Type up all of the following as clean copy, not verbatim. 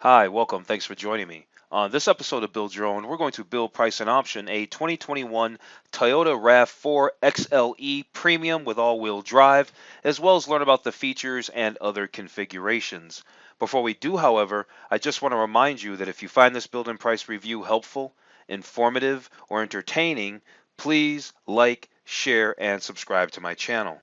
Hi, welcome. Thanks for joining me. On this episode of Build Your Own, we're going to build, price, and option a 2021 Toyota RAV4 XLE Premium with all-wheel drive, as well as learn about the features and other configurations. Before we do, however, I just want to remind you that if you find this build and price review helpful, informative, or entertaining, please like, share, and subscribe to my channel.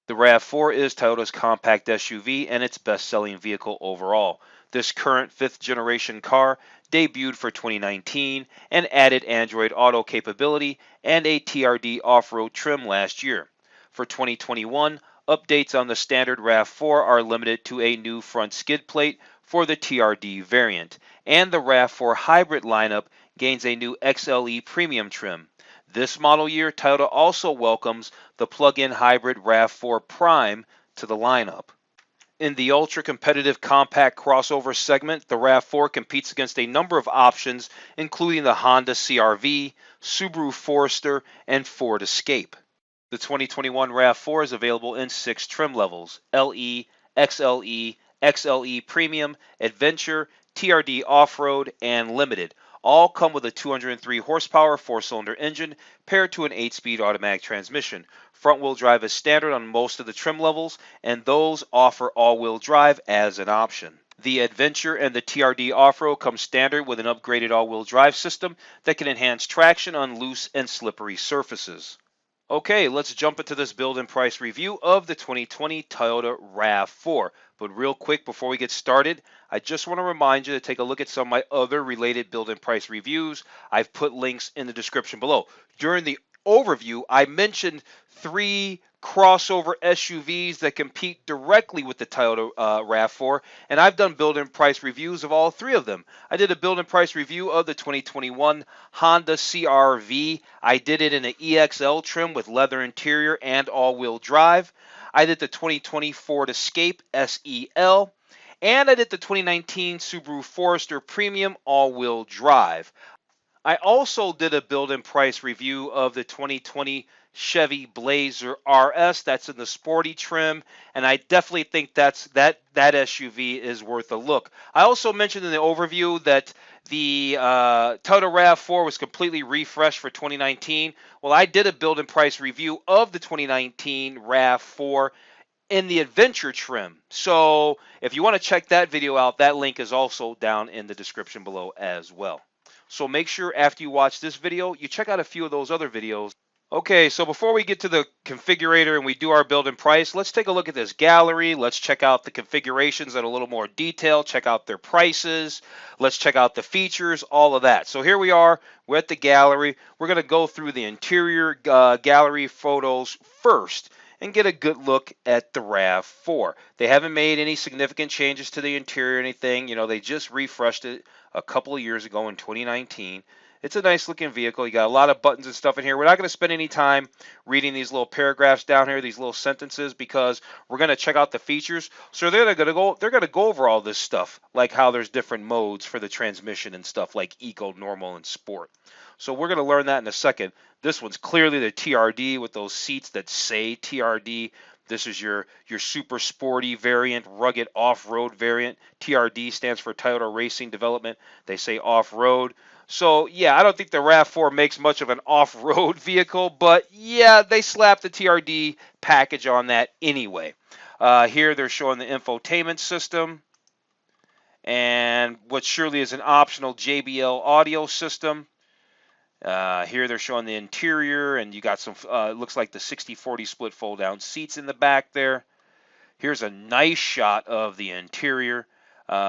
The RAV4 is Toyota's compact SUV and its best-selling vehicle overall. This current fifth-generation car debuted for 2019 and added Android Auto capability and a TRD off-road trim last year. For 2021, updates on the standard RAV4 are limited to a new front skid plate for the TRD variant, and the RAV4 hybrid lineup gains a new XLE Premium trim. This model year, Toyota also welcomes the plug-in hybrid RAV4 Prime to the lineup. In the ultra-competitive compact crossover segment, the RAV4 competes against a number of options, including the Honda CR-V, Subaru Forester, and Ford Escape. The 2021 RAV4 is available in 6 trim levels: LE, XLE, XLE Premium, Adventure, TRD Off-Road, and Limited. All come with a 203 horsepower 4-cylinder engine paired to an 8-speed automatic transmission. Front-wheel drive is standard on most of the trim levels, and those offer all-wheel drive as an option. The Adventure and the TRD Off-Road come standard with an upgraded all-wheel drive system that can enhance traction on loose and slippery surfaces. Okay, let's jump into this build and price review of the 2020 Toyota RAV4. But real quick before we get started, I just want to remind you to take a look at some of my other related build and price reviews. I've put links in the description below. During the overview, I mentioned 3 crossover SUVs that compete directly with the Toyota RAV4, and I've done build and price reviews of all 3 of them. I did a build and price review of the 2021 Honda CR-V. I did it in an EXL trim with leather interior and all-wheel drive. I did the 2020 Ford Escape SEL, and I did the 2019 Subaru Forester Premium all-wheel drive. I also did a build and price review of the 2020 Chevy Blazer RS. That's in the sporty trim, and I definitely think that SUV is worth a look. I also mentioned in the overview that the Toyota RAV4 was completely refreshed for 2019. Well, I did a build and price review of the 2019 RAV4 in the adventure trim. So if you want to check that video out, that link is also down in the description below as well. So make sure after you watch this video, you check out a few of those other videos. Okay, so before we get to the configurator and we do our build and price, let's take a look at this gallery. Let's check out the configurations in a little more detail, check out their prices, let's check out the features, all of that. So here we are, we're at the gallery. We're going to go through the interior gallery photos first and get a good look at the RAV4. They haven't made any significant changes to the interior or anything. You know, they just refreshed it a couple of years ago in 2019. It's a nice looking vehicle. You got a lot of buttons and stuff in here. We're not going to spend any time reading these little paragraphs down here, these little sentences, because we're going to check out the features. So they're going to go over all this stuff, like how there's different modes for the transmission and stuff like eco, normal, and sport. So we're going to learn that in a second. This one's clearly the TRD with those seats that say TRD. This is your super sporty variant, rugged off-road variant. TRD stands for Toyota Racing Development. They say off-road. So, yeah, I don't think the RAV4 makes much of an off-road vehicle, but, yeah, they slapped the TRD package on that anyway. Here they're showing the infotainment system and what surely is an optional JBL audio system. Here they're showing the interior, and you got some, looks like the 60-40 split fold-down seats in the back there. Here's a nice shot of the interior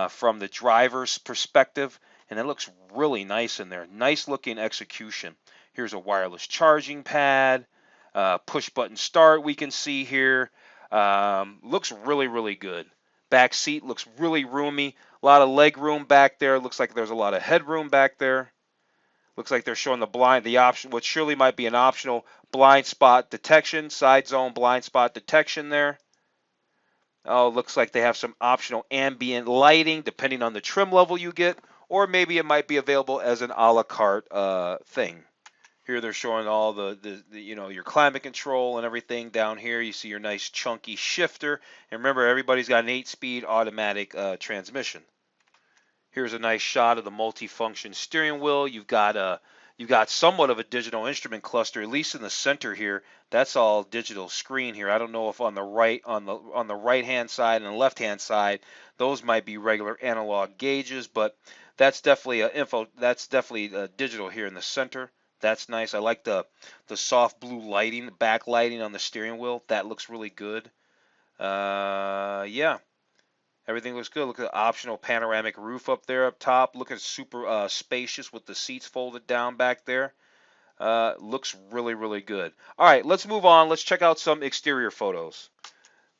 from the driver's perspective, and it looks really nice in there. Nice looking execution. Here's a wireless charging pad, push button start we can see here. Looks really, really good. Back seat looks really roomy. A lot of leg room back there. Looks like there's a lot of headroom back there. Looks like they're showing the option, what surely might be an optional blind spot detection, side zone blind spot detection there. Oh, looks like they have some optional ambient lighting depending on the trim level you get, or maybe it might be available as an a la carte thing. Here they're showing all the your climate control and everything down here. You see your nice chunky shifter, and remember everybody's got an 8-speed automatic transmission. Here's a nice shot of the multi-function steering wheel. You've got somewhat of a digital instrument cluster, at least in the center here. That's all digital screen here. I don't know if on the right hand side and the left hand side, those might be regular analog gauges, but that's definitely digital here in the center. That's nice. I like the soft blue lighting, the backlighting on the steering wheel. That looks really good. Yeah. Everything looks good. Look at the optional panoramic roof up there up top. Looking super spacious with the seats folded down back there. Looks really, really good. All right, let's move on. Let's check out some exterior photos.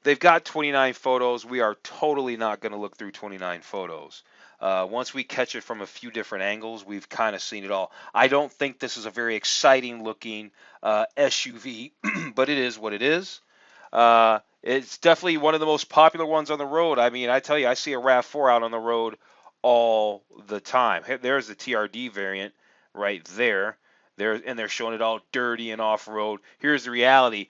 They've got 29 photos. We are totally not going to look through 29 photos. Once we catch it from a few different angles, we've kind of seen it all. I don't think this is a very exciting looking SUV, but it is what it is. It's definitely one of the most popular ones on the road. I mean, I tell you, I see a RAV4 out on the road all the time. There's the TRD variant right there. And they're showing it all dirty and off-road. Here's the reality.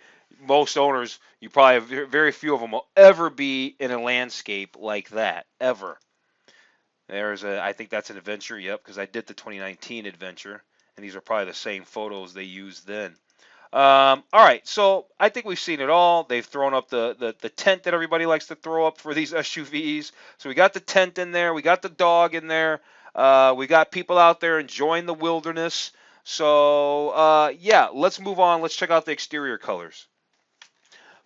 Most owners, you probably have very few of them will ever be in a landscape like that, ever. I think that's an Adventure, yep, because I did the 2019 Adventure, and these are probably the same photos they used then. All right, so I think we've seen it all. They've thrown up the tent that everybody likes to throw up for these SUVs. So we got the tent in there. We got the dog in there. We got people out there enjoying the wilderness. So, yeah, let's move on. Let's check out the exterior colors.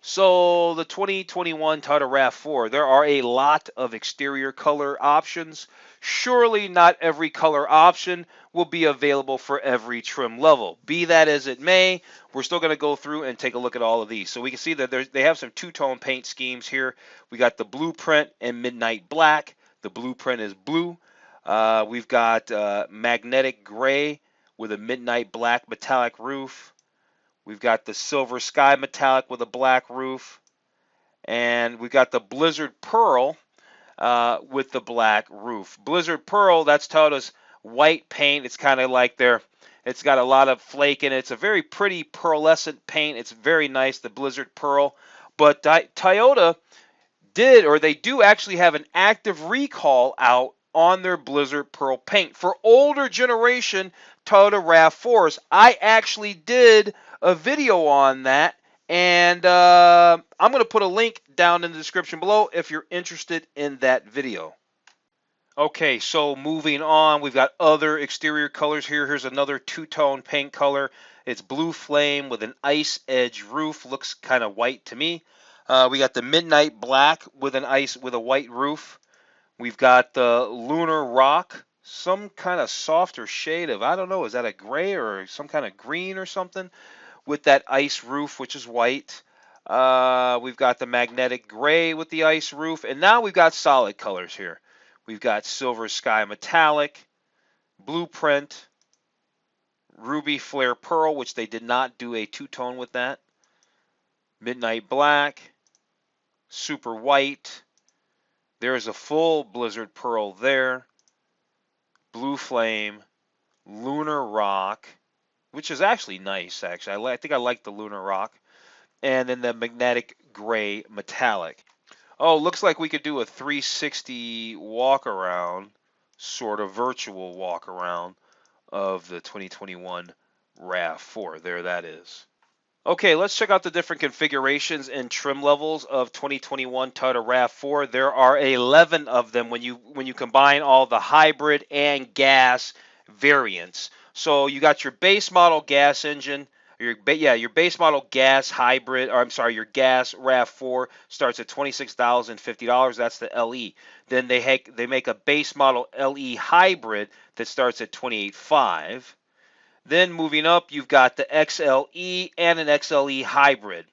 So the 2021 Toyota RAV4, there are a lot of exterior color options. Surely not every color option will be available for every trim level. Be that as it may, we're still going to go through and take a look at all of these. So we can see that they have some two-tone paint schemes here. We got the blueprint and midnight black. The blueprint is blue. We've got magnetic gray with a midnight black metallic roof. We've got the silver sky metallic with a black roof. And we've got the Blizzard Pearl with the black roof. Blizzard Pearl, that's Toyota's white paint. It's kind of like it's got a lot of flake in it. It's a very pretty pearlescent paint. It's very nice, the Blizzard Pearl. But Toyota they do actually have an active recall out on their Blizzard Pearl paint. For older generation Toyota RAV4s, I actually did a video on that, and I'm going to put a link down in the description below if you're interested in that video. Okay, so moving on, we've got other exterior colors here. Here's another two-tone paint color. It's blue flame with an ice edge roof. Looks kind of white to me. We got the midnight black with a white roof. We've got the lunar rock, some kind of softer shade of, I don't know, is that a gray or some kind of green or something, with that ice roof, which is white. We've got the magnetic gray with the ice roof, and now we've got solid colors here. We've got silver sky metallic, blueprint, ruby flare pearl, which they did not do a two-tone with that, midnight black, super white. There's a full Blizzard Pearl there, blue flame, lunar rock, which is actually nice, actually. I think I like the lunar rock, and then the magnetic gray metallic. Oh, looks like we could do a 360 walk around, sort of virtual walk around of the 2021 RAV4. There that is. Okay, let's check out the different configurations and trim levels of 2021 Toyota RAV4. There are 11 of them when you combine all the hybrid and gas variants. So you got your base model gas engine, your base model gas hybrid, or I'm sorry, your gas RAV4 starts at $26,050. That's the LE. Then they make a base model LE hybrid that starts at $28,500. Then moving up, you've got the XLE and an XLE hybrid.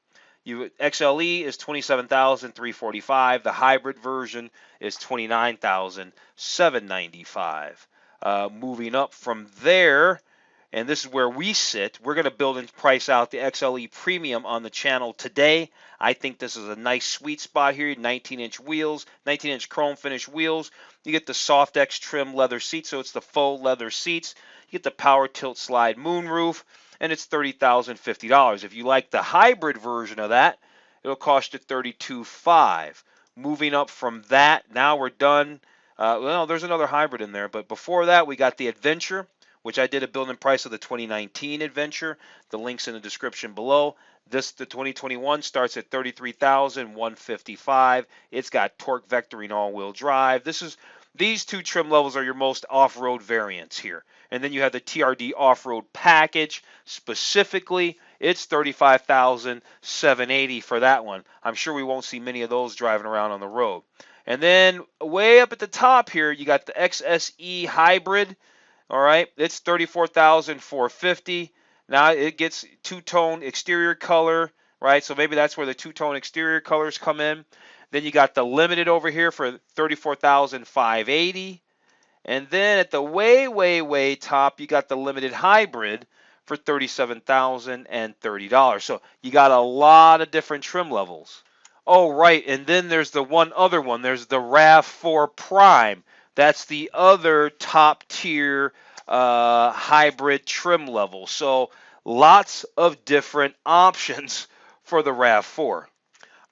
XLE is $27,345. The hybrid version is $29,795. Moving up from there, and this is where we sit, we're going to build and price out the XLE Premium on the channel today. I think this is a nice sweet spot here. 19-inch wheels, 19-inch chrome finish wheels. You get the SoftX trim leather seats, so it's the faux leather seats. You get the power tilt slide moonroof, and it's $30,050. If you like the hybrid version of that, it'll cost you $32,500. Moving up from that, now we're done. Well, there's another hybrid in there, but before that, we got the Adventure, which I did a build and price of the 2019 Adventure. The link's in the description below. The 2021 starts at 33,155. It's got torque vectoring all-wheel drive. These two trim levels are your most off-road variants here. And then you have the TRD off-road package. Specifically, it's 35,780 for that one. I'm sure we won't see many of those driving around on the road. And then way up at the top here, you got the XSE Hybrid. All right, it's 34,450. Now it gets two-tone exterior color, right? So maybe that's where the two-tone exterior colors come in. Then you got the Limited over here for 34,580. And then at the way top, you got the Limited Hybrid for $37,030. So you got a lot of different trim levels. Oh, right. And then there's the one other one. There's the RAV4 Prime. That's the other top tier hybrid trim level. So lots of different options for the RAV4.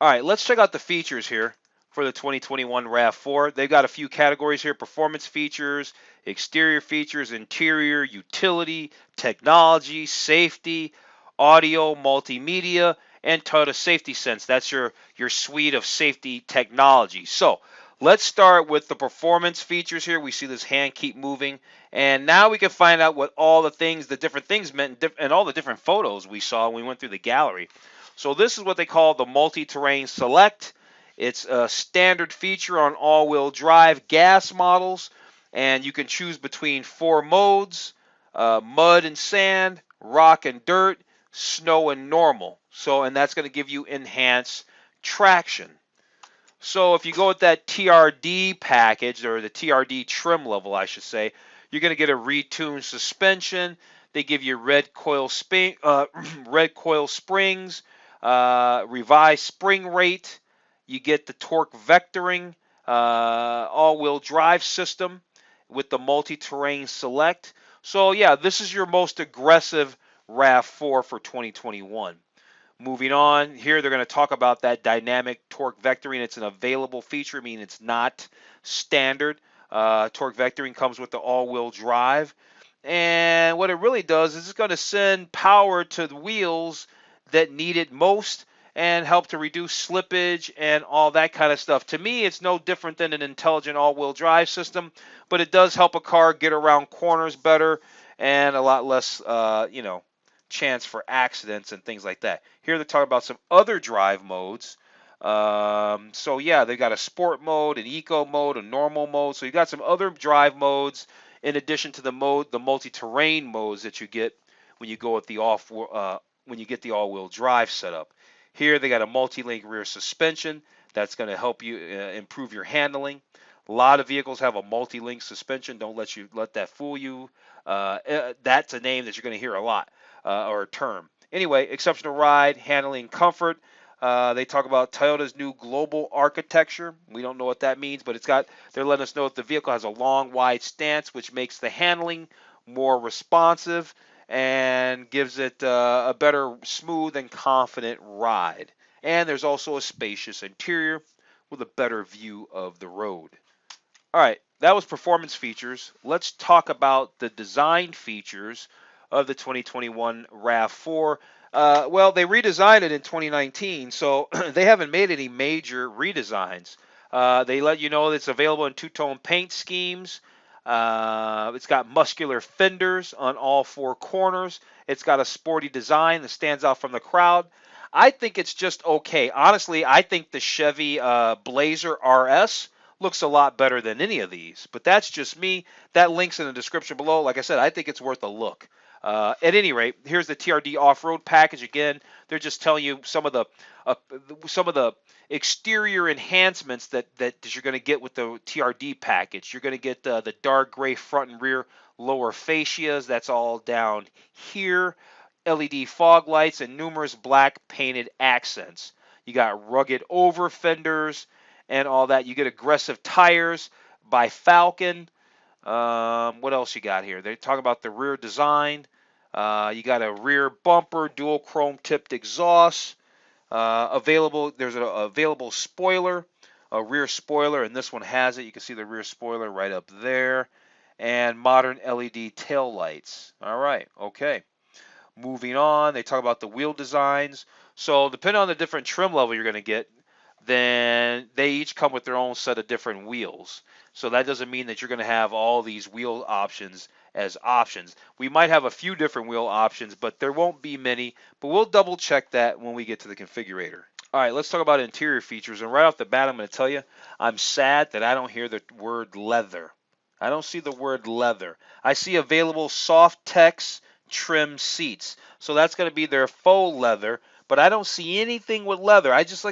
All right, let's check out the features here for the 2021 RAV4. They've got a few categories here: performance features, exterior features, interior, utility, technology, safety, audio, multimedia, and Toyota Safety Sense. That's your suite of safety technology. So let's start with the performance features here. We see this hand keep moving, and now we can find out what all the different things meant, and all the different photos we saw when we went through the gallery. So this is what they call the multi-terrain select. It's a standard feature on all-wheel drive gas models, and you can choose between 4 modes: mud and sand, rock and dirt, snow and normal. And that's going to give you enhanced traction. So if you go with that TRD package, or the TRD trim level, I should say, you're going to get a retuned suspension. They give you red coil springs, revised spring rate. You get the torque vectoring, all-wheel drive system with the multi-terrain select. So yeah, this is your most aggressive RAV4 for 2021. Moving on, here they're going to talk about that dynamic torque vectoring. It's an available feature, meaning it's not standard. Torque vectoring comes with the all-wheel drive. And what it really does is it's going to send power to the wheels that need it most and help to reduce slippage and all that kind of stuff. To me, it's no different than an intelligent all-wheel drive system, but it does help a car get around corners better and a lot less, chance for accidents and things like that. Here they're talking about some other drive modes. So yeah, they've got a sport mode, an eco mode, a normal mode. So you got some other drive modes in addition to the multi-terrain modes that you get when you go with the when you get the all-wheel drive setup. Here they got a multi-link rear suspension that's going to help you improve your handling. A lot of vehicles have a multi-link suspension. Don't let that fool you. That's a name that you're going to hear a lot, or a term. Anyway, exceptional ride, handling, comfort. They talk about Toyota's new global architecture. We don't know what that means, but they're letting us know that the vehicle has a long, wide stance, which makes the handling more responsive and gives it a better, smooth, and confident ride. And there's also a spacious interior with a better view of the road. All right, that was performance features. Let's talk about the design features of the 2021 RAV4. Well, they redesigned it in 2019, so they haven't made any major redesigns. They let you know that it's available in two-tone paint schemes. It's got muscular fenders on all 4 corners. It's got a sporty design that stands out from the crowd. I think it's just okay. Honestly, I think the Chevy Blazer RS looks a lot better than any of these, but that's just me. That link's in the description below. Like I said, I think it's worth a look. At any rate, here's the TRD off-road package. Again, they're just telling you some of the exterior enhancements that you're going to get with the TRD package. You're going to get the dark gray front and rear lower fascias. That's all down here. LED fog lights and numerous black painted accents. You got rugged over fenders and all that. You get aggressive tires by Falcon. What else you got here? They talk about the rear design. You got a rear bumper, dual chrome tipped exhaust. There's an available spoiler a rear spoiler, and this one has it. You can see the rear spoiler right up there, and modern LED tail lights. All right, okay. Moving on, they talk about the wheel designs. So depending on the different trim level you're going to get, then they each come with their own set of different wheels. So that doesn't mean that you're going to have all these wheel options as options. We might have a few different wheel options, but there won't be many. But we'll double check that when we get to the configurator. All right, let's talk about interior features. And right off the bat, I'm going to tell you, I'm sad that I don't hear the word leather. I don't see the word leather. I see available soft text trim seats. So that's going to be their faux leather, but I don't see anything with leather. I just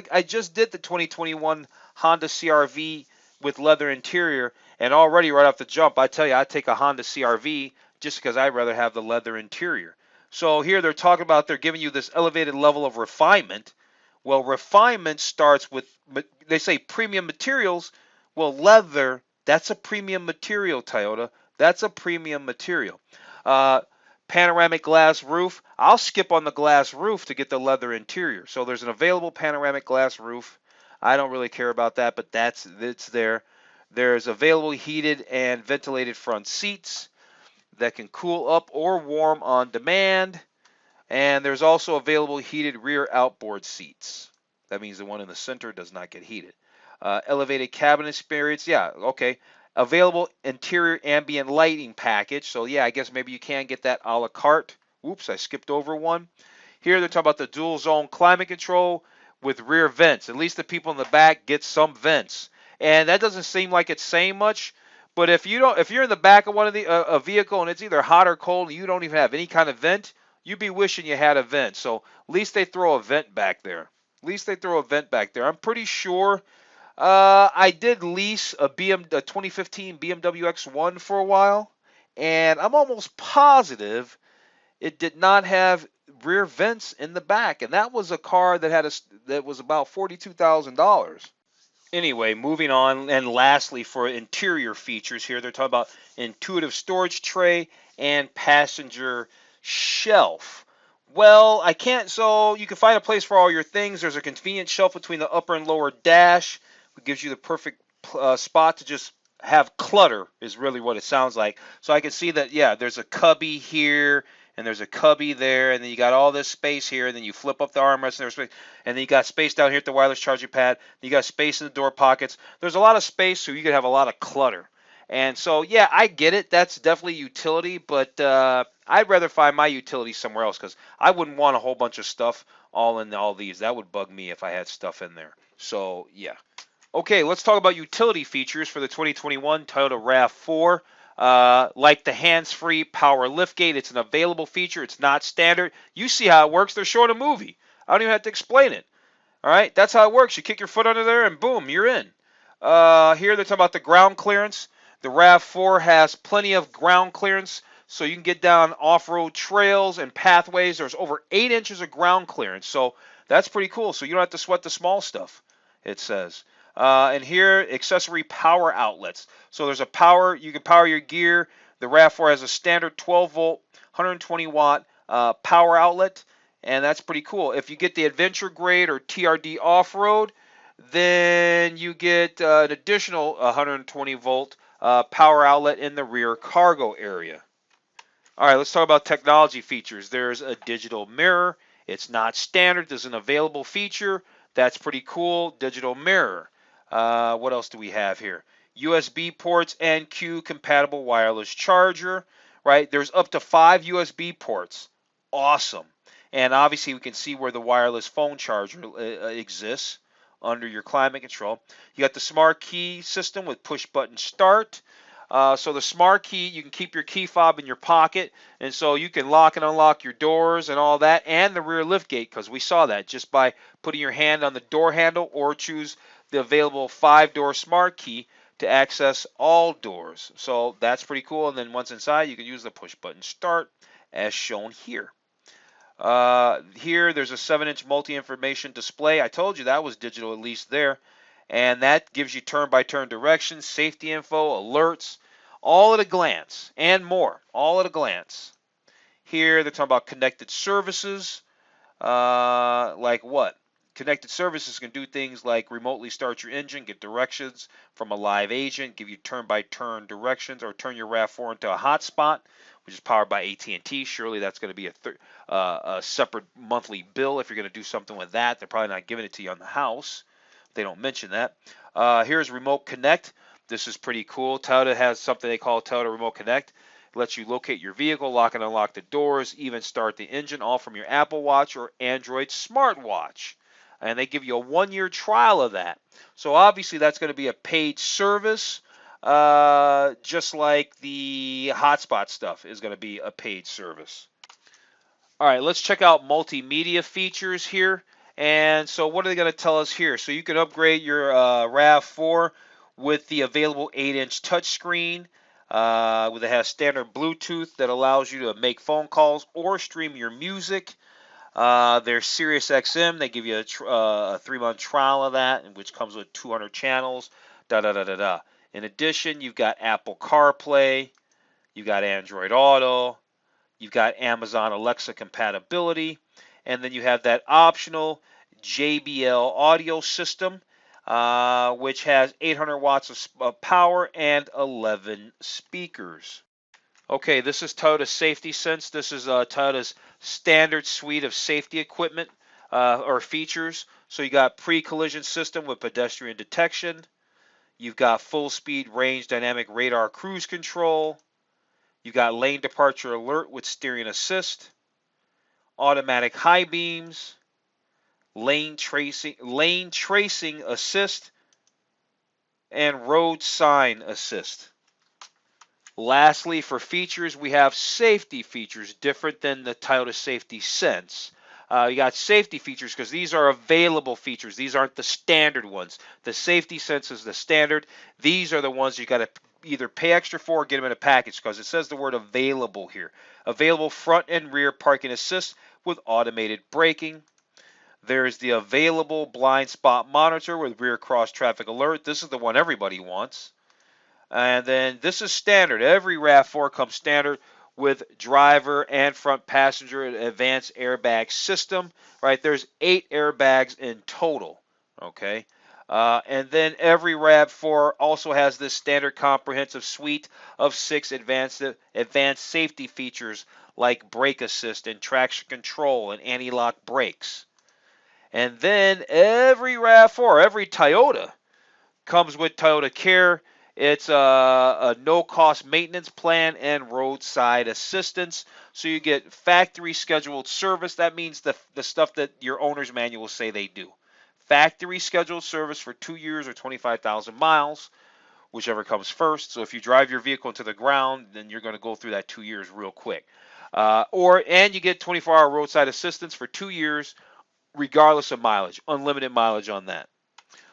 did the 2021 Honda CR-V with leather interior, and already right off the jump, I tell you, I take a Honda CR-V just because I'd rather have the leather interior. So here they're talking about they're giving you this elevated level of refinement. Well, refinement starts with, they say premium materials. Well, leather, that's a premium material, Toyota. That's a premium material. Uh, Panoramic glass roof. I'll skip on the glass roof to get the leather interior. So there's an available panoramic glass roof. I don't really care about that, but it's there. There's available heated and ventilated front seats that can cool up or warm on demand. And there's also available heated rear outboard seats. That means the one in the center does not get heated. Elevated cabin experience. Yeah, okay. Available interior ambient lighting package. So yeah, I guess maybe you can get that a la carte. Oops, I skipped over one. Here they're talking about the dual zone climate control with rear vents. At least the people in the back get some vents. And that doesn't seem like it's saying much. But if you're in the back of one of the a vehicle and it's either hot or cold and you don't even have any kind of vent, you'd be wishing you had a vent. So at least they throw a vent back there. At least they throw a vent back there. I'm pretty sure I did lease a 2015 BMW X1 for a while, and I'm almost positive it did not have rear vents in the back, and that was a car that was about $42,000. Anyway, moving on, and lastly, for interior features here, they're talking about intuitive storage tray and passenger shelf. Well, I can't, so you can find a place for all your things. There's a convenient shelf between the upper and lower dash, which gives you the perfect spot to just have clutter, is really what it sounds like. So I can see that, yeah, there's a cubby here, and there's a cubby there, and then you got all this space here, and then you flip up the armrest, and there's space, and then you got space down here at the wireless charging pad. You got space in the door pockets. There's a lot of space, so you can have a lot of clutter. And so, yeah, I get it. That's definitely utility, but I'd rather find my utility somewhere else because I wouldn't want a whole bunch of stuff all in all these. That would bug me if I had stuff in there. So, yeah. Okay, let's talk about utility features for the 2021 Toyota RAV4. Like the hands-free power liftgate, it's an available feature. It's not standard. You see how it works. They're showing a movie. I don't even have to explain it. All right, that's how it works. You kick your foot under there, and boom, you're in. Here they're talking about the ground clearance. The RAV4 has plenty of ground clearance, so you can get down off-road trails and pathways. There's over 8 inches of ground clearance, so that's pretty cool. So you don't have to sweat the small stuff, it says. And here, accessory power outlets. So there's a power, you can power your gear. The RAV4 has a standard 12-volt, 120-watt power outlet, and that's pretty cool. If you get the Adventure Grade or TRD Off-Road, then you get an additional 120-volt power outlet in the rear cargo area. All right, let's talk about technology features. There's a digital mirror. It's not standard. There's an available feature. That's pretty cool. Digital mirror. What else do we have here? USB ports and Q compatible wireless charger, right? There's up to 5 USB ports. Awesome. And obviously we can see where the wireless phone charger exists under your climate control. You got the smart key system with push button start. So the smart key, you can keep your key fob in your pocket, and so you can lock and unlock your doors and all that, and the rear lift gate, because we saw that just by putting your hand on the door handle or choose the available 5-door smart key to access all doors. So that's pretty cool. And then once inside, you can use the push button start as shown here. Here there's a 7-inch multi-information display. I told you that was digital, at least there. And that gives you turn-by-turn directions, safety info, alerts, all at a glance, and more, all at a glance. Here they're talking about connected services, like what? connected services can do things like remotely start your engine, get directions from a live agent, give you turn-by-turn directions, or turn your RAV4 into a hotspot, which is powered by AT&T. Surely that's going to be a separate monthly bill if you're going to do something with that. They're probably not giving it to you on the house. They don't mention that. Here's Remote Connect. This is pretty cool. Toyota has something they call Toyota Remote Connect. It lets you locate your vehicle, lock and unlock the doors, even start the engine, all from your Apple Watch or Android smartwatch. And they give you a 1-year trial of that. So obviously that's going to be a paid service, just like the hotspot stuff is going to be a paid service. All right, let's check out multimedia features here. And so what are they going to tell us here? So you can upgrade your RAV4 with the available 8-inch touchscreen. It has standard Bluetooth that allows you to make phone calls or stream your music. There's Sirius XM. They give you a 3-month trial of that, which comes with 200 channels. In addition, you've got Apple CarPlay. You've got Android Auto. You've got Amazon Alexa compatibility. And then you have that optional JBL audio system, which has 800 watts of power and 11 speakers. Okay, this is Toyota Safety Sense. This is Toyota's standard suite of safety equipment or features. So you got pre-collision system with pedestrian detection. You've got full speed range dynamic radar cruise control. You've got lane departure alert with steering assist. Automatic high beams. Lane tracing assist, and road sign assist. Lastly, for features, we have safety features different than the Toyota Safety Sense. You got safety features because these are available features. These aren't the standard ones. The Safety Sense is the standard. These are the ones you got to either pay extra for or get them in a package because it says the word available here. Available front and rear parking assist with automated braking. There's the available blind spot monitor with rear cross traffic alert. This is the one everybody wants. And then this is standard. Every RAV4 comes standard with driver and front passenger advanced airbag system. Right, there's 8 airbags in total. Okay. And then every RAV4 also has this standard comprehensive suite of 6 advanced safety features like brake assist and traction control and anti-lock brakes. And then every RAV4, every Toyota, comes with Toyota Care. It's a no-cost maintenance plan and roadside assistance. So you get factory scheduled service. That means the stuff that your owner's manual say they do. Factory scheduled service for 2 years or 25,000 miles, whichever comes first. So if you drive your vehicle into the ground, then you're going to go through that 2 years real quick. And you get 24-hour roadside assistance for 2 years, regardless of mileage, unlimited mileage on that.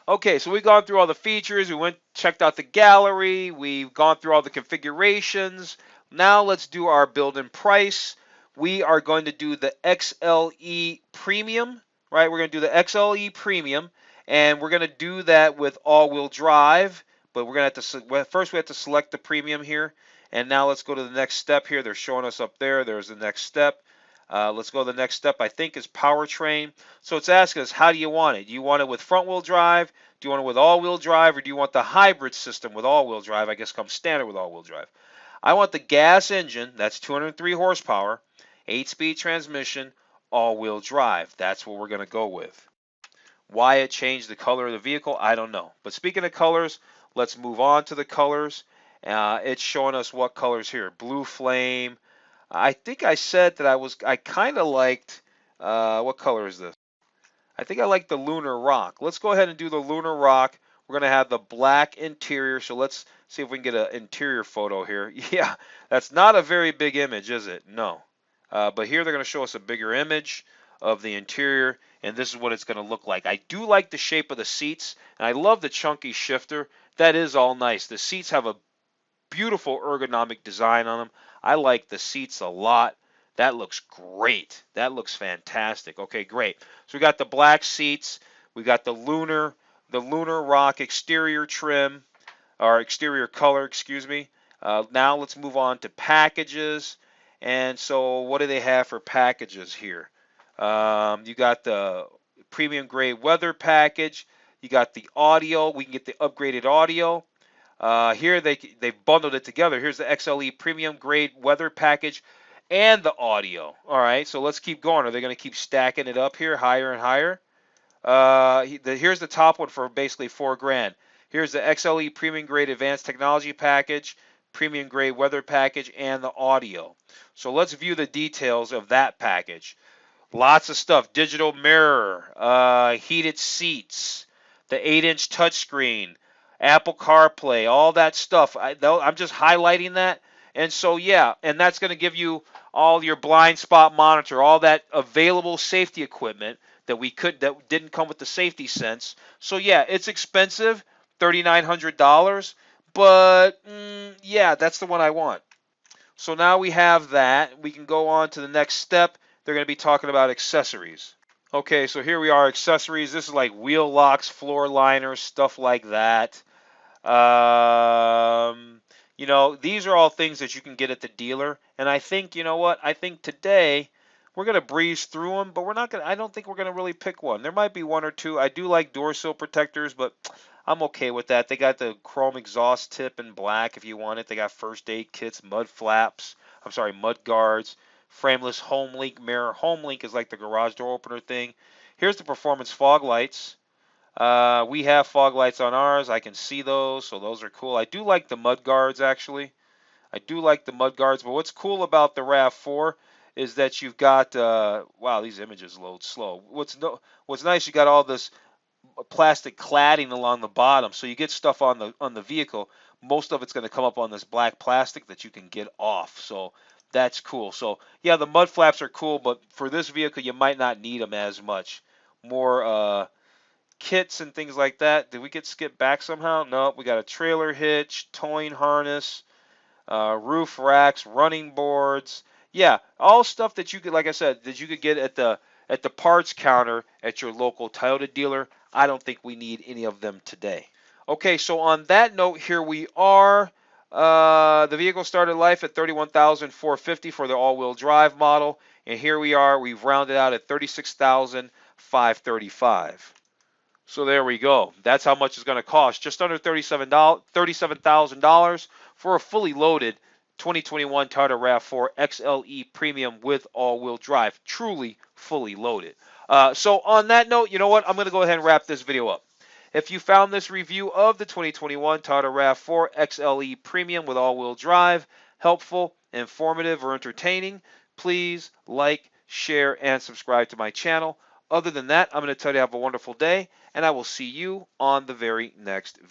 Okay, so we've gone through all the features. We checked out the gallery. We've gone through all the configurations. Now let's do our build and price. We are going to do the XLE Premium, right? We're going to do the XLE Premium, and we're going to do that with all-wheel drive. But we're going to have to first we have to select the Premium here. And now let's go to the next step here. They're showing us up there. There's the next step. Let's go to the next step, I think, is powertrain. So it's asking us, how do you want it? Do you want it with front-wheel drive? Do you want it with all-wheel drive? Or do you want the hybrid system with all-wheel drive? I guess comes standard with all-wheel drive. I want the gas engine. That's 203 horsepower, 8-speed transmission, all-wheel drive. That's what we're going to go with. Why it changed the color of the vehicle, I don't know. But speaking of colors, let's move on to the colors. It's showing us what colors here. Blue flame. I think I said that I kind of liked, what color is this? I think I like the Lunar Rock. Let's go ahead and do the Lunar Rock. We're going to have the black interior, so let's see if we can get an interior photo here. Yeah, that's not a very big image, is it? No. But here they're going to show us a bigger image of the interior, and this is what it's going to look like. I do like the shape of the seats, and I love the chunky shifter. That is all nice. The seats have a beautiful ergonomic design on them. I like the seats a lot. That looks great. That looks fantastic. Okay, great. So we got the black seats. We got the Lunar Rock exterior trim, or exterior color, excuse me. Now let's move on to packages. And so what do they have for packages here? You got the premium grade weather package. You got the audio. We can get the upgraded audio. Here they bundled it together. Here's the XLE Premium Grade Weather Package and the audio. All right, so let's keep going. Are they going to keep stacking it up here, higher and higher? Here's the top one for basically $4,000. Here's the XLE Premium Grade Advanced Technology Package, Premium Grade Weather Package, and the audio. So let's view the details of that package. Lots of stuff. Digital mirror, heated seats, the 8-inch touchscreen, Apple CarPlay, all that stuff. I'm just highlighting that. And so, yeah, and that's going to give you all your blind spot monitor, all that available safety equipment that didn't come with the safety sense. So, yeah, it's expensive, $3,900, but yeah, that's the one I want. So now we have that. We can go on to the next step. They're going to be talking about accessories. Okay, so here we are, accessories. This is like wheel locks, floor liners, stuff like that. You know, these are all things that you can get at the dealer. And I think, you know what? I think today we're going to breeze through them, but I don't think we're going to really pick one. There might be one or two. I do like door sill protectors, but I'm okay with that. They got the chrome exhaust tip in black if you want it. They got first aid kits, mud guards, frameless home link mirror. Home link is like the garage door opener thing. Here's the performance fog lights. We have fog lights on ours. I can see those, so those are cool. I do like the mud guards, actually. I do like the mud guards, but what's cool about the RAV4 is that you've got, wow, these images load slow. What's nice, you got all this plastic cladding along the bottom, so you get stuff on the vehicle. Most of it's going to come up on this black plastic that you can get off, so that's cool. So yeah, the mud flaps are cool, but for this vehicle you might not need them as much. More kits and things like that. Did we get skipped back somehow? No, we got a trailer hitch, towing harness, roof racks, running boards. Yeah, all stuff that you could, like I said, that you could get at the parts counter at your local Toyota dealer. I don't think we need any of them today. Okay, so on that note, here we are. The vehicle started life at $31,450 for the all-wheel drive model, and here we are. We've rounded out at $36,535. So there we go. That's how much it's going to cost. Just under $37,000 for a fully loaded 2021 Toyota RAV4 XLE Premium with all-wheel drive. Truly fully loaded. So on that note, you know what? I'm going to go ahead and wrap this video up. If you found this review of the 2021 Toyota RAV4 XLE Premium with all-wheel drive helpful, informative, or entertaining, please like, share, and subscribe to my channel. Other than that, I'm going to tell you to have a wonderful day, and I will see you on the very next video.